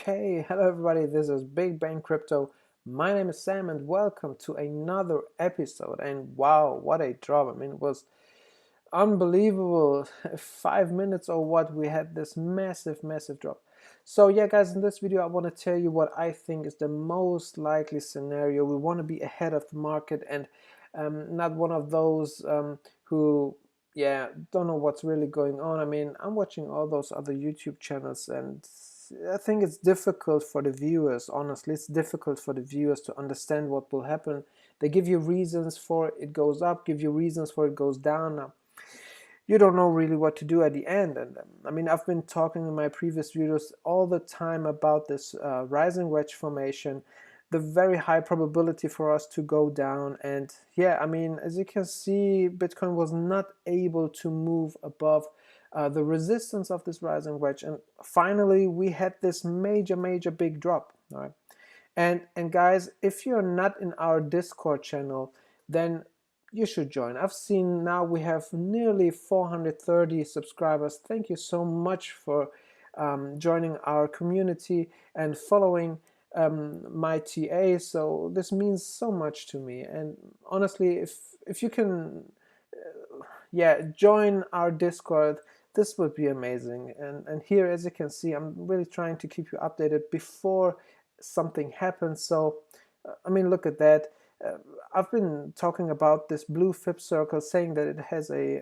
Okay, hello everybody, this is Big Bang Crypto. My name is Sam and welcome to another episode. And wow, what a drop. I mean, it was unbelievable. 5 minutes or what, we had this massive drop. So yeah guys, in this video I want to tell you what I think is the most likely scenario. We want to be ahead of the market and not one of those who don't know what's really going on. I mean, I'm watching all those other YouTube channels and I think it's difficult for the viewers. Honestly, it's difficult for the viewers to understand what will happen. They give you reasons for it goes up, give you reasons for it goes down. Now, you don't know really what to do at the end. And I mean, I've been talking in my previous videos all the time about this rising wedge formation, the very high probability for us to go down. And yeah, I mean, as you can see, Bitcoin was not able to move above the resistance of this rising wedge, and finally we had this major big drop. All right, and guys, if you're not in our Discord channel, then you should join. I've seen now we have nearly 430 subscribers. Thank you so much for joining our community and following my TA. So this means so much to me. And honestly, if you can join our Discord, this would be amazing. And here, as you can see, I'm really trying to keep you updated before something happens. So I mean, look at that. I've been talking about this blue Fib circle, saying that it has a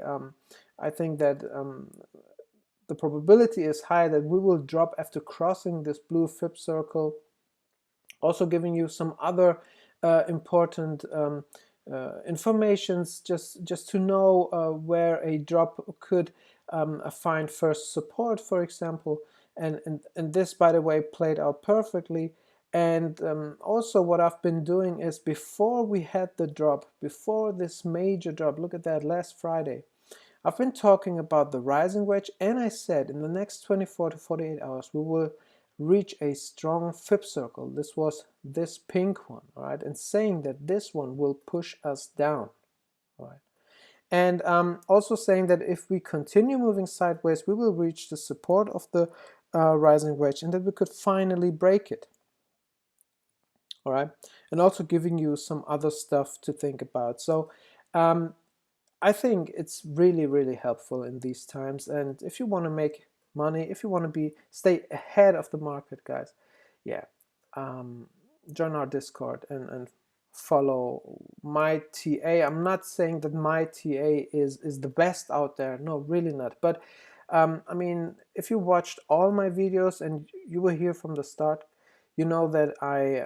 I think that the probability is high that we will drop after crossing this blue Fib circle. Also giving you some other important informations just to know where a drop could find first support, for example, and this, by the way, played out perfectly. And also what I've been doing is, before we had the drop, before this major drop, look at that, last Friday, I've been talking about the rising wedge, and I said in the next 24 to 48 hours we will reach a strong Fib circle. This was this pink one, all right, and saying that this one will push us down, all right, and also saying that if we continue moving sideways, we will reach the support of the rising wedge and that we could finally break it, all right, and also giving you some other stuff to think about. So I think it's really helpful in these times, and if you want to make money, if you want to stay ahead of the market, guys, yeah, join our Discord and follow my TA. I'm not saying that my TA is the best out there, no, really not, but I mean, if you watched all my videos and you were here from the start, you know that I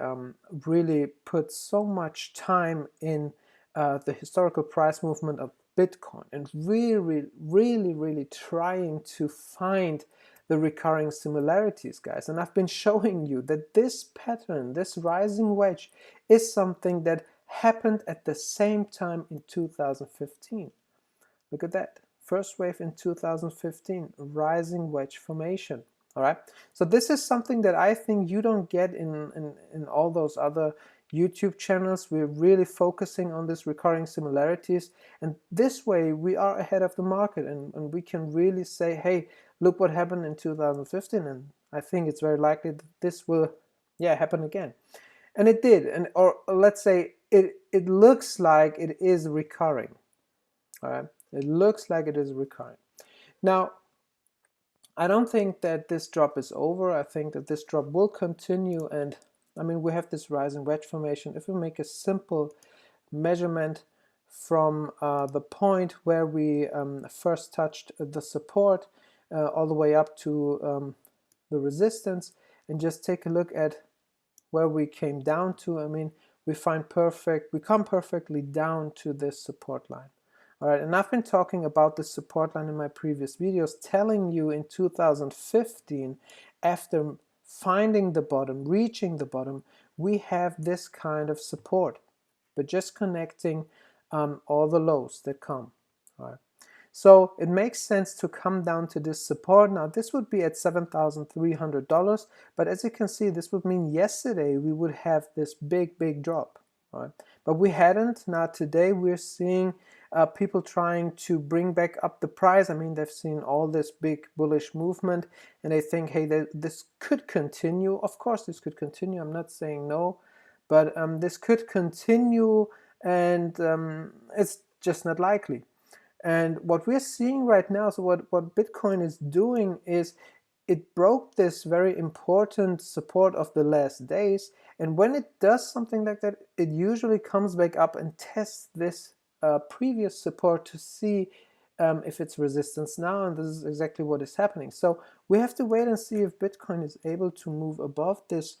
really put so much time in the historical price movement of Bitcoin and really trying to find the recurring similarities, guys. And I've been showing you that this pattern, this rising wedge, is something that happened at the same time in 2015. Look at that. First wave in 2015, rising wedge formation. All right. So this is something that I think you don't get in all those other YouTube channels. We're really focusing on this recurring similarities, and this way we are ahead of the market, and we can really say, hey, look what happened in 2015, and I think it's very likely that this will happen again. And it did, and or let's say it looks like it is recurring. All right, it looks like it is recurring. Now, I don't think that this drop is over. I think that this drop will continue, and I mean, we have this rising wedge formation. If we make a simple measurement from the point where we first touched the support all the way up to the resistance, and just take a look at where we came down to, I mean, we come perfectly down to this support line. All right, and I've been talking about this support line in my previous videos, telling you in 2015, after finding the bottom, reaching the bottom, we have this kind of support, but just connecting all the lows that come. All right. So it makes sense to come down to this support. Now this would be at $7,300, but as you can see, this would mean yesterday we would have this big drop. All right? But we hadn't. Now today we're seeing people trying to bring back up the price. I mean, they've seen all this big bullish movement and they think, hey, this could continue. Of course, this could continue. I'm not saying no, but this could continue, and it's just not likely. And what we're seeing right now, so what Bitcoin is doing is it broke this very important support of the last days, and when it does something like that, it usually comes back up and tests this previous support to see if it's resistance now, and this is exactly what is happening. So we have to wait and see if Bitcoin is able to move above this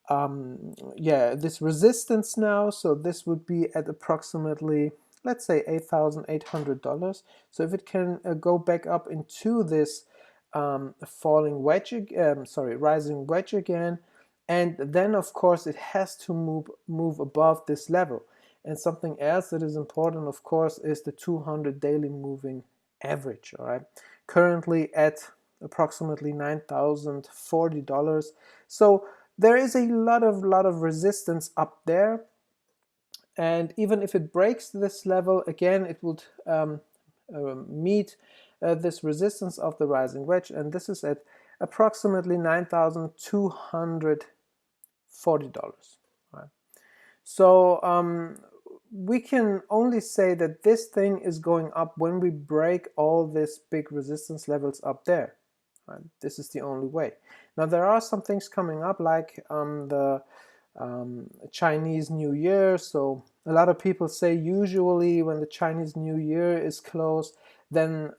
this resistance now. So this would be at approximately, let's say, $8,800. So if it can go back up into this falling wedge, rising wedge again, and then of course it has to move above this level. And something else that is important, of course, is the 200 daily moving average. All right, currently at approximately $9,040. So there is a lot of resistance up there, and even if it breaks this level again, it would meet this resistance of the rising wedge, and this is at approximately $9,240. Right? So we can only say that this thing is going up when we break all these big resistance levels up there. Right? This is the only way. Now there are some things coming up, like the Chinese New Year. So a lot of people say usually when the Chinese New Year is close, then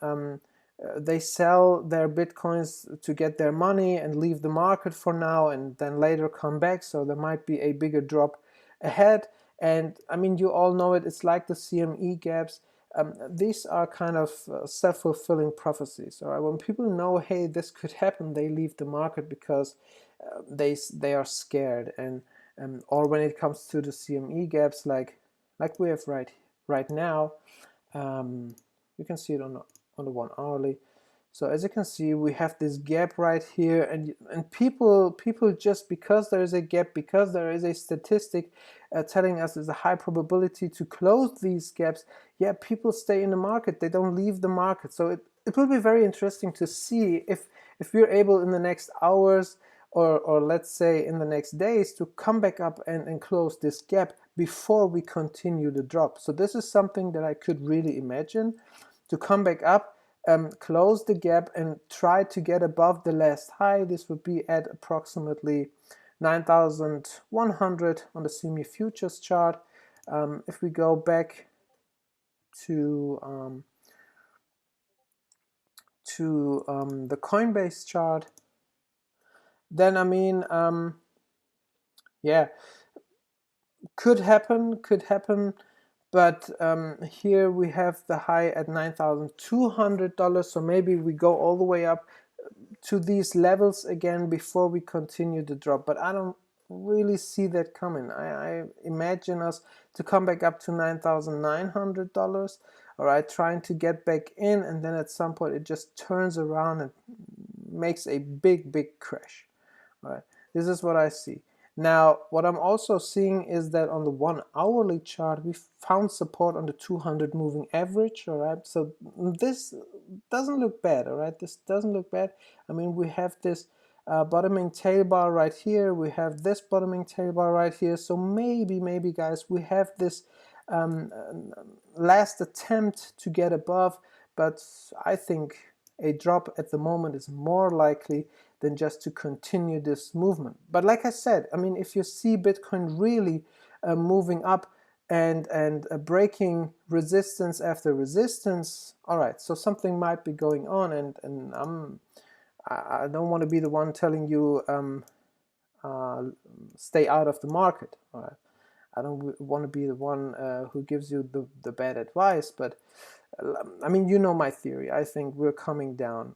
they sell their Bitcoins to get their money and leave the market for now, and then later come back. So there might be a bigger drop ahead. And I mean, you all know it, it's like the CME gaps. These are kind of self-fulfilling prophecies. All right? When people know, hey, this could happen, they leave the market because they are scared. And or when it comes to the CME gaps, like we have right now, you can see it on the 1 hourly. So as you can see, we have this gap right here, and people just, because there is a gap, because there is a statistic telling us there's a high probability to close these gaps, yeah, people stay in the market, they don't leave the market. So it will be very interesting to see if we're able in the next hours, or let's say in the next days, to come back up and close this gap before we continue the drop. So this is something that I could really imagine, to come back up, close the gap and try to get above the last high. This would be at approximately 9,100 on the CME futures chart. If we go back to the Coinbase chart, then I mean, yeah, could happen, but here we have the high at $9,200, so maybe we go all the way up to these levels again before we continue the drop, but I don't really see that coming. I imagine us to come back up to $9,900, all right, trying to get back in, and then at some point it just turns around and makes a big crash. All right, this is what I see. Now, what I'm also seeing is that on the 1 hourly chart, we found support on the 200 moving average, all right? So this doesn't look bad, all right? This doesn't look bad. I mean, we have this bottoming tail bar right here. We have this bottoming tail bar right here. So maybe, guys, we have this last attempt to get above, but I think a drop at the moment is more likely than just to continue this movement. But like I said, I mean, if you see Bitcoin really moving up and breaking resistance after resistance, all right, so something might be going on, and I don't want to be the one telling you stay out of the market. All right, I don't want to be the one who gives you the bad advice, but I mean, you know my theory. I think we're coming down.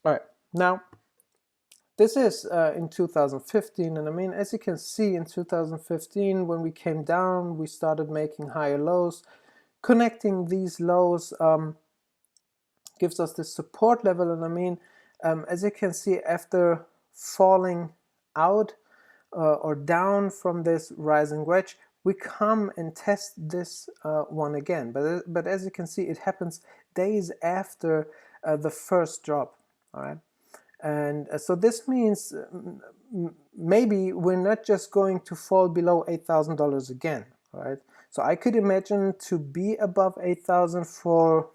All right, now this is in 2015, and I mean, as you can see, in 2015, when we came down, we started making higher lows. Connecting these lows gives us this support level, and I mean, as you can see, after falling out or down from this rising wedge, we come and test this one again. But as you can see, it happens days after the first drop. All right, and so this means maybe we're not just going to fall below $8,000 again. All right, so I could imagine to be above 8,000 for,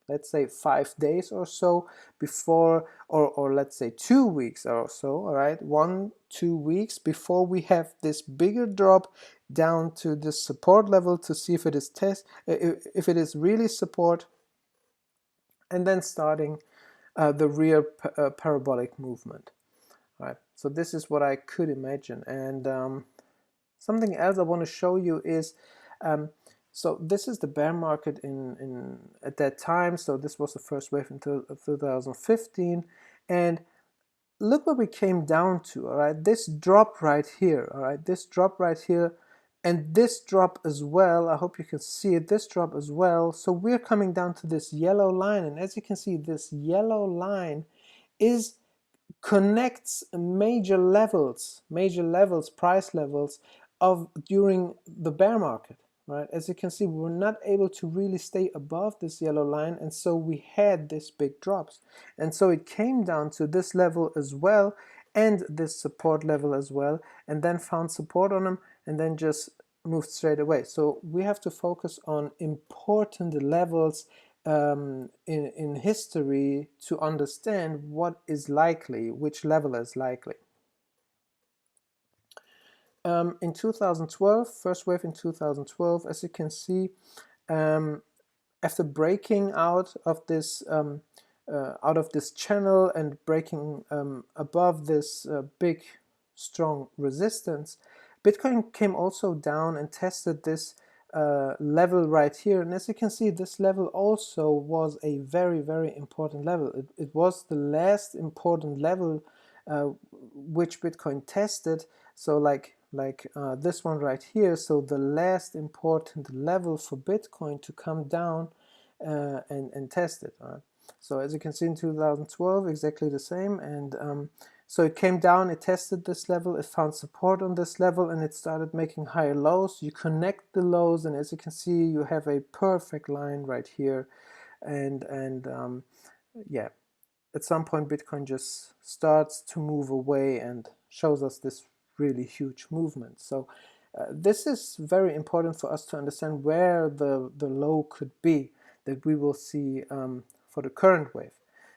let's say, 5 days or so before, or let's say 2 weeks or so, all right, 1-2 weeks before we have this bigger drop down to this support level to see if it is if it is really support, and then starting the real parabolic movement. All right, so this is what I could imagine. And something else I want to show you is so this is the bear market in at that time. So this was the first wave until 2015, and look what we came down to. All right, this drop right here. All right, this drop right here, and this drop as well. I hope you can see it. This drop as well. So we're coming down to this yellow line, and as you can see, this yellow line is connects major levels, price levels of during the bear market, right? As you can see, we were not able to really stay above this yellow line, and so we had this big drops. And so it came down to this level as well, and this support level as well, and then found support on them, and then just moved straight away. So we have to focus on important levels in history to understand what is likely, which level is likely. In 2012, first wave in 2012, as you can see, after breaking out of this channel and breaking above this big strong resistance, Bitcoin came also down and tested this level right here, and as you can see, this level also was a very important level. It was the last important level which Bitcoin tested. So like this one right here, so the last important level for Bitcoin to come down and test it. So as you can see in 2012, exactly the same, and so it came down, it tested this level, it found support on this level, and it started making higher lows. You connect the lows, and as you can see, you have a perfect line right here, and yeah, at some point Bitcoin just starts to move away and shows us this really huge movement. So this is very important for us to understand where the low could be that we will see for the current wave.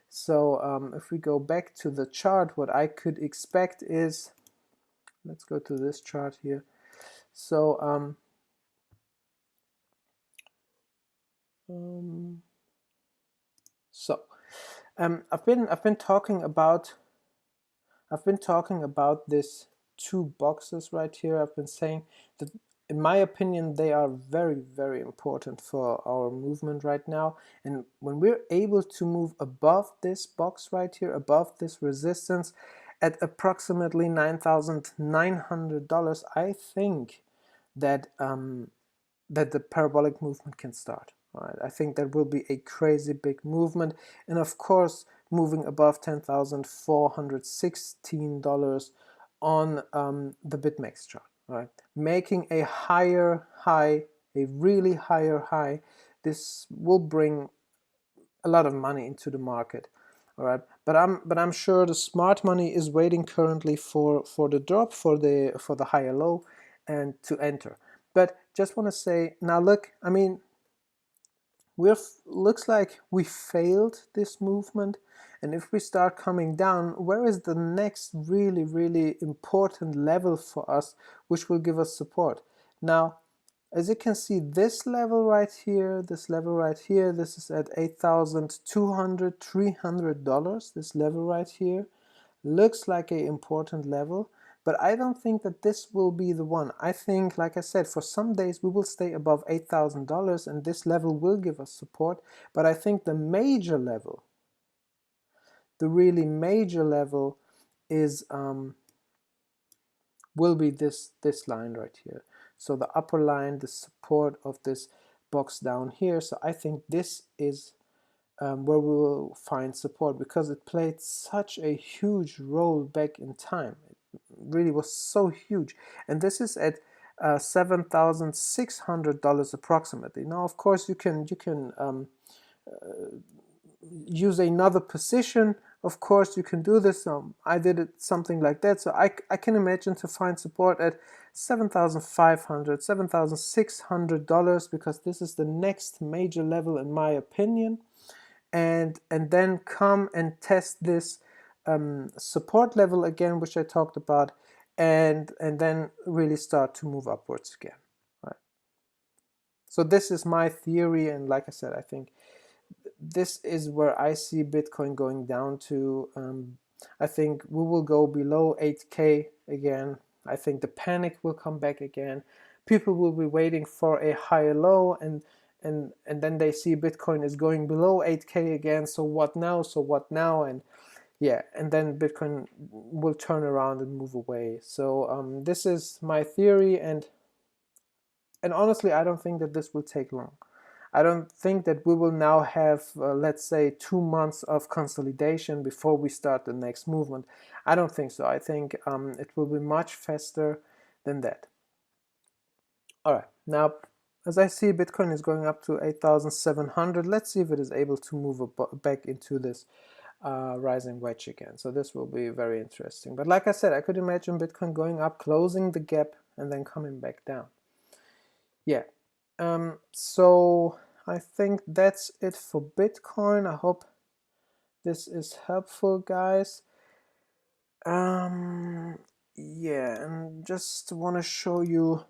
So if we go back to the chart, what I could expect is, let's go to this chart here. So I've been talking about this two boxes right here. I've been saying that in my opinion they are very important for our movement right now, and when we're able to move above this box right here, above this resistance at approximately $9,900, I think that that the parabolic movement can start. Right? I think that will be a crazy big movement, and of course moving above $10,416 on the BitMEX chart, right? Making a higher high, a really higher high. This will bring a lot of money into the market, all right? But I'm sure the smart money is waiting currently for the drop, for the higher low, and to enter. But just want to say now, look, I mean, looks like we failed this movement, and if we start coming down, where is the next really important level for us which will give us support? Now, as you can see, this level right here, this is at $8,200, $300. This level right here looks like an important level, but I don't think that this will be the one. I think, like I said, for some days we will stay above $8,000 and this level will give us support, but I think the major level, the really major level is will be this line right here. So the upper line, the support of this box down here. So I think this is where we will find support, because it played such a huge role back in time. It really was so huge, and this is at $7,600 approximately. Now, of course, you can use another position. Of course, you can do this. I did it something like that. So I can imagine to find support at $7,500, $7,600, because this is the next major level in my opinion. And then come and test this support level again, which I talked about, and then really start to move upwards again. Right. So this is my theory, and like I said, I think this is where I see Bitcoin going down to. I think we will go below 8K again. I think the panic will come back again. People will be waiting for a higher low, and then they see Bitcoin is going below 8K again. So what now? So what now? And yeah, and then Bitcoin will turn around and move away. So this is my theory, and honestly, I don't think that this will take long. I don't think that we will now have, let's say, 2 months of consolidation before we start the next movement. I don't think so. I think it will be much faster than that. All right, now, as I see, Bitcoin is going up to 8,700. Let's see if it is able to move back into this rising wedge again. So this will be very interesting. But like I said, I could imagine Bitcoin going up, closing the gap, and then coming back down. Yeah. So I think that's it for Bitcoin. I hope this is helpful, guys. Yeah, and just want to show you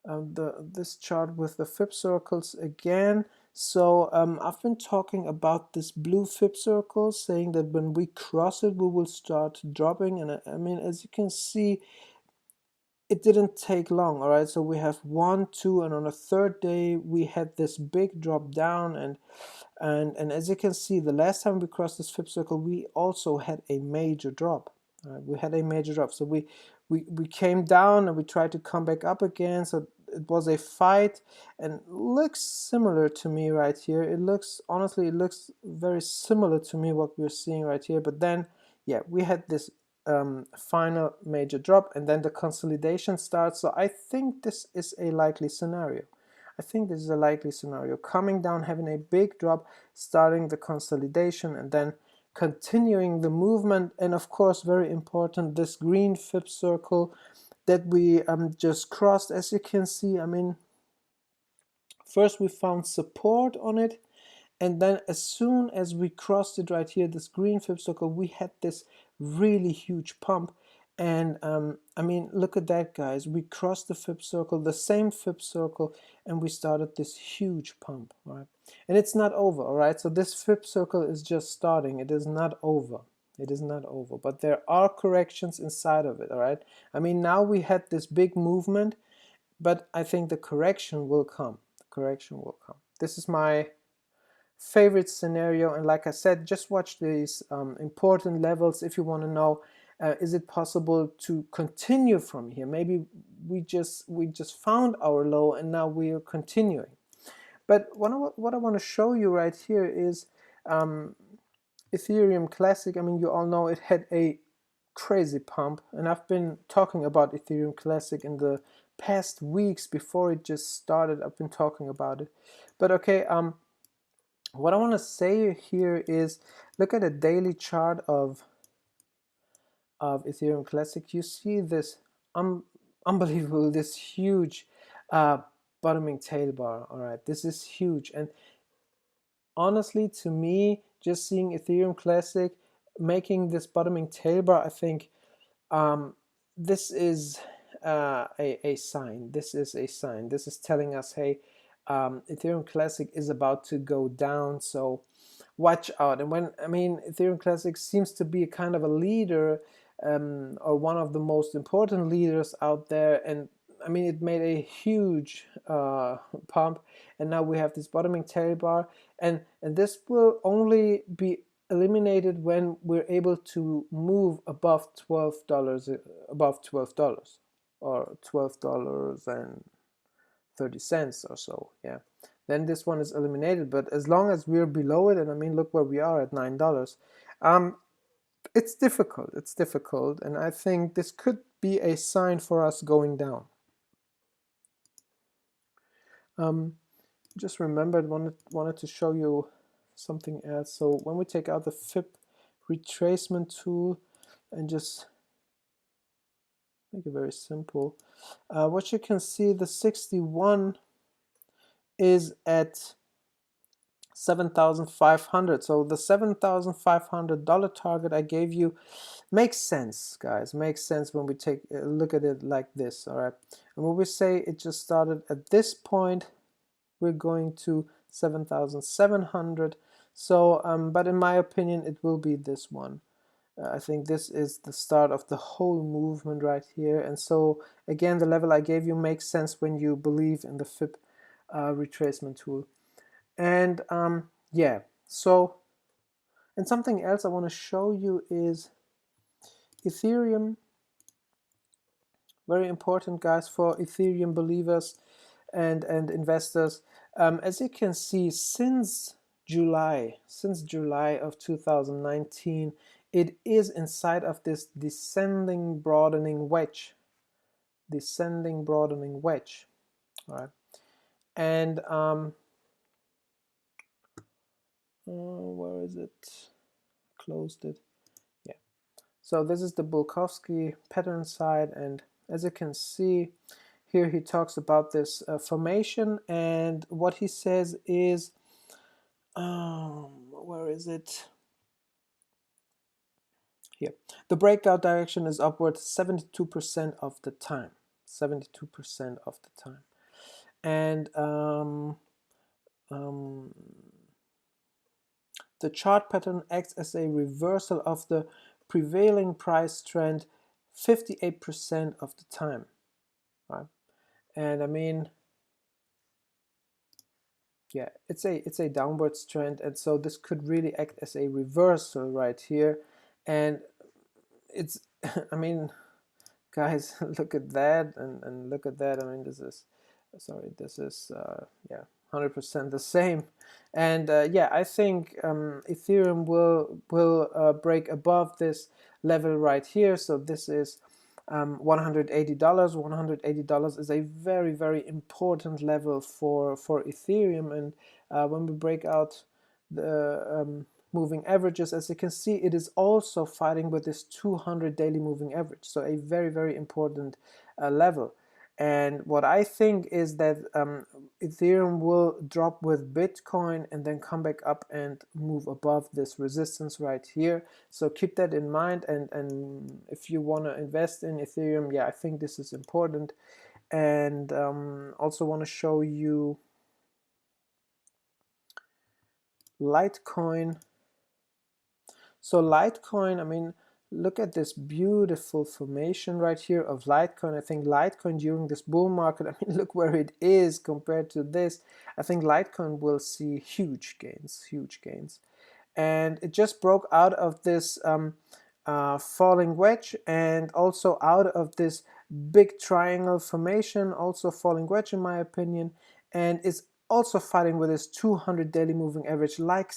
this chart with the Fib circles again. So I've been talking about this blue Fib circle, saying that when we cross it, we will start dropping. And I mean, as you can see, it didn't take long. All right, so we have 1, 2, and on the third day we had this big drop down, and as you can see, the last time we crossed this Fib circle, we also had a major drop. We had a major drop, so we came down and we tried to come back up again. So it was a fight, and looks similar to me right here. It looks, honestly, it looks very similar to me what we're seeing right here. But then, yeah, we had this final major drop, and then the consolidation starts. So I think this is a likely scenario. I think this is a likely scenario. Coming down, having a big drop, starting the consolidation, and then continuing the movement. And of course, very important, this green Fib circle that we just crossed. As you can see, I mean, first we found support on it, and then as soon as we crossed it right here, this green Fib circle, we had this really huge pump. And I mean, look at that, guys. We crossed the Fib circle, the same Fib circle, and we started this huge pump, right? And it's not over, all right? So this Fib circle is just starting. It is not over. It is not over, but there are corrections inside of it, all right? I mean, now we had this big movement, but I think the correction will come. The correction will come. This is my favorite scenario, and like I said, just watch these important levels if you want to know, is it possible to continue from here? Maybe we just found our low and now we are continuing. But what I want to show you right here is Ethereum Classic. I mean, you all know it had a crazy pump, and I've been talking about Ethereum Classic in the past weeks. Before it just started, I've been talking about it. But okay, what I want to say here is, look at a daily chart of Ethereum Classic. You see this unbelievable, this huge bottoming tail bar. All right, this is huge. And honestly, to me, just seeing Ethereum Classic making this bottoming tail bar, I think this is a sign. This is a sign. This is telling us, hey, Ethereum Classic is about to go down, so watch out. And when, I mean, Ethereum Classic seems to be a kind of a leader, or one of the most important leaders out there, and I mean, it made a huge pump, and now we have this bottoming tail bar, and this will only be eliminated when we're able to move above $12, or $12.30 or so. Yeah, then this one is eliminated. But as long as we're below it, and I mean, look where we are at $9, it's difficult. It's difficult, and I think this could be a sign for us going down. Just remembered, wanted to show you something else. So when we take out the FIB retracement tool and just make it very simple, what you can see, the 61 is at 7,500. So the $7,500 target I gave you makes sense, guys. Makes sense when we take a look at it like this. All right, and when we say it just started at this point, we're going to 7,700. So but in my opinion it will be this one. I think this is the start of the whole movement right here. And so again, the level I gave you makes sense when you believe in the FIB retracement tool. And yeah, so, and something else I want to show you is Ethereum. Very important, guys, for Ethereum believers and investors. As you can see, since July of 2019, it is inside of this descending broadening wedge. All right, and where is it? Closed it. Yeah. So this is the Bulkovsky pattern side, and as you can see here, he talks about this formation, and what he says is, where is it? Here, the breakout direction is upward 72% of the time. 72% of the time. And the chart pattern acts as a reversal of the prevailing price trend 58% of the time. Right? And I mean, yeah, it's a downwards trend, and so this could really act as a reversal right here. And it's I mean, guys, look at that, and look at that. I mean, this is yeah, 100% the same. And yeah, I think Ethereum will break above this level right here. So this is $180. $180 is a very important level for Ethereum. And when we break out the moving averages, as you can see, it is also fighting with this 200 daily moving average. So a very important level. And what I think is that Ethereum will drop with Bitcoin and then come back up and move above this resistance right here. So keep that in mind, and if you want to invest in Ethereum, yeah, I think this is important. And also want to show you Litecoin. So Litecoin, I mean, look at this beautiful formation right here of Litecoin. I think Litecoin during this bull market, I mean, look where it is compared to this. I think Litecoin will see huge gains. And it just broke out of this falling wedge, and also out of this big triangle formation, also falling wedge in my opinion, and is also fighting with this 200 daily moving average, like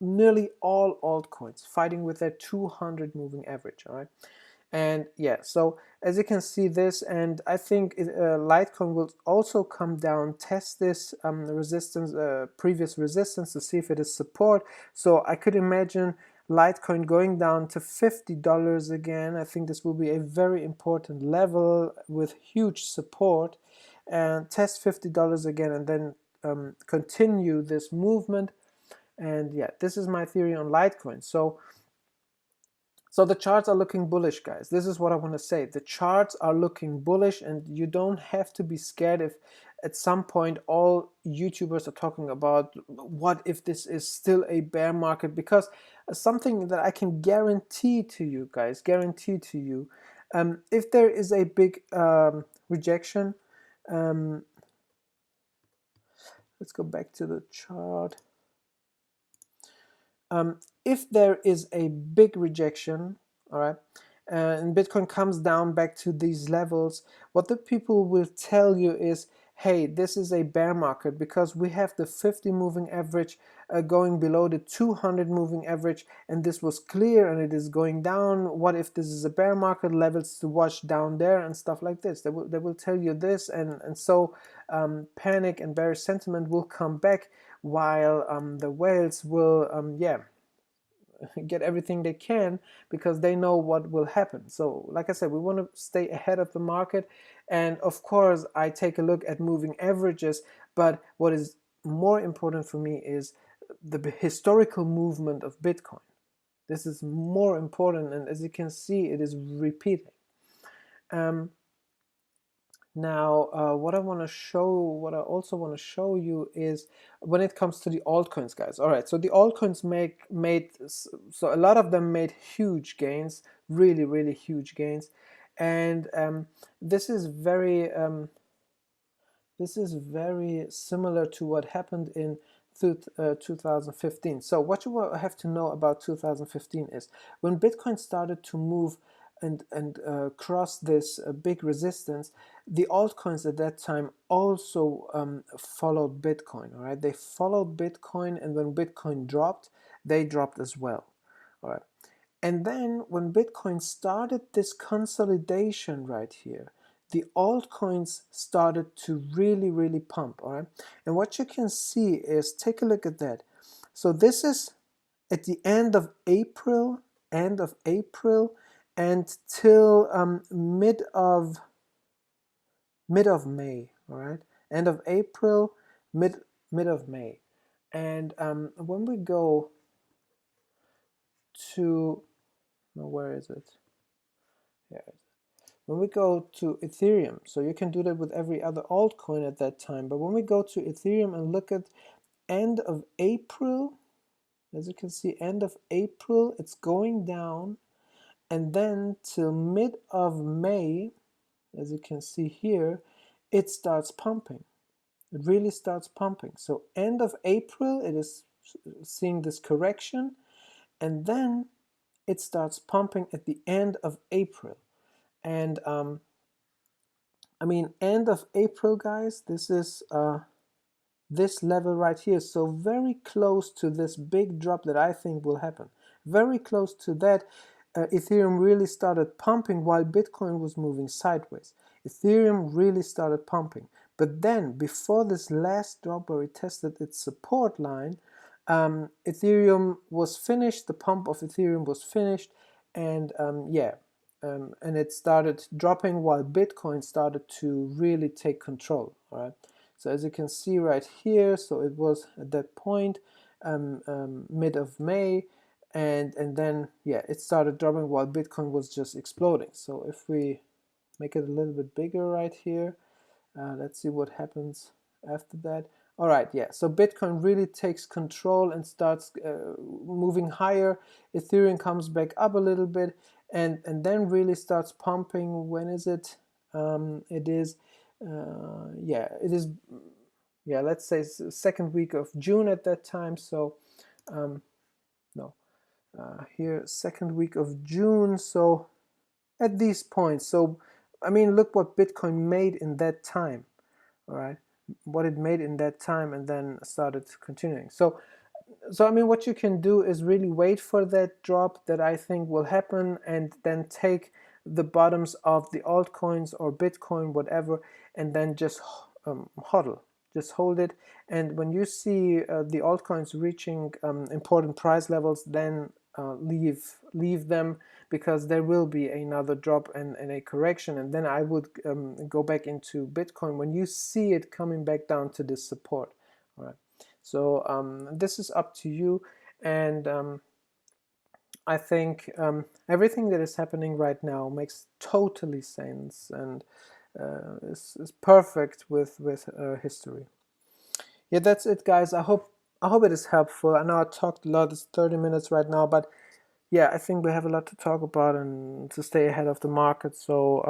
nearly all altcoins fighting with their 200 moving average. All right, and yeah, so as you can see this, and I think Litecoin will also come down, test this resistance, previous resistance, to see if it is support. So I could imagine Litecoin going down to $50 again. I think this will be a very important level with huge support, and test $50 again, and then continue this movement. And yeah, this is my theory on Litecoin. So the charts are looking bullish, guys. This is what I want to say. The charts are looking bullish, and you don't have to be scared if at some point all YouTubers are talking about what if this is still a bear market, because something that I can guarantee to you guys, if there is a big rejection, let's go back to the chart. If there is a big rejection, all right, and Bitcoin comes down back to these levels, what the people will tell you is, hey, this is a bear market because we have the 50 moving average going below the 200 moving average, and this was clear and it is going down. What if this is a bear market? Levels to watch down there and stuff like this. They will tell you this, and so panic and bearish sentiment will come back, while the whales will get everything they can because they know what will happen. So like I said, we want to stay ahead of the market, and of course I take a look at moving averages, but what is more important for me is the historical movement of Bitcoin. This is more important, and as you can see, it is repeating. Now, what I also want to show you is when it comes to the altcoins, guys. All right, so the altcoins so a lot of them made huge gains, really, really huge gains, and this is very similar to what happened in 2015. So what you have to know about 2015 is when Bitcoin started to move and cross this big resistance, the altcoins at that time also followed Bitcoin. All right, they followed Bitcoin, and when Bitcoin dropped, they dropped as well. All right, and then when Bitcoin started this consolidation right here, the altcoins started to really, really pump. All right, and what you can see is, take a look at that. So this is at the end of April, and till mid of May. All right, end of April, mid of May, and when we go to, where is it? Here. When we go to Ethereum, so you can do that with every other altcoin at that time, but when we go to Ethereum and look at end of April, as you can see, end of April, it's going down, and then till mid of May, as you can see here, it starts pumping. It really starts pumping. So end of April, it is seeing this correction, and then it starts pumping at the end of April. And I mean, end of April, guys, this is this level right here. So very close to this big drop that I think will happen. Very close to that. Ethereum really started pumping while Bitcoin was moving sideways. Ethereum really started pumping. But then, before this last drop where it tested its support line, Ethereum was finished, the pump of Ethereum was finished, and and it started dropping while Bitcoin started to really take control. All right. So as you can see right here, so it was at that point mid of May, and then it started dropping while Bitcoin was just exploding. So if we make it a little bit bigger right here, let's see what happens after that. All right, so Bitcoin really takes control and starts moving higher. Ethereum comes back up a little bit, and then really starts pumping. When is it? It is let's say second week of June at that time. So here, second week of June. So at these points, so I mean, look what Bitcoin made in that time. All right, what it made in that time, and then started continuing. So I mean, what you can do is really wait for that drop that I think will happen, and then take the bottoms of the altcoins or Bitcoin, whatever, and then just hodl. Just hold it, and when you see the altcoins reaching important price levels, then leave them, because there will be another drop and a correction, and then I would go back into Bitcoin when you see it coming back down to this support. All right. So this is up to you, and I think everything that is happening right now makes totally sense, and is perfect with history. Yeah, that's it, guys. I hope it is helpful. I know I talked a lot. It's 30 minutes right now, but yeah, I think we have a lot to talk about and to stay ahead of the market. So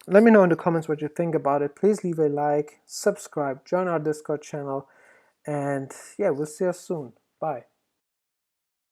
let me know in the comments what you think about it. Please leave a like, subscribe, join our Discord channel, and yeah, we'll see you soon. Bye.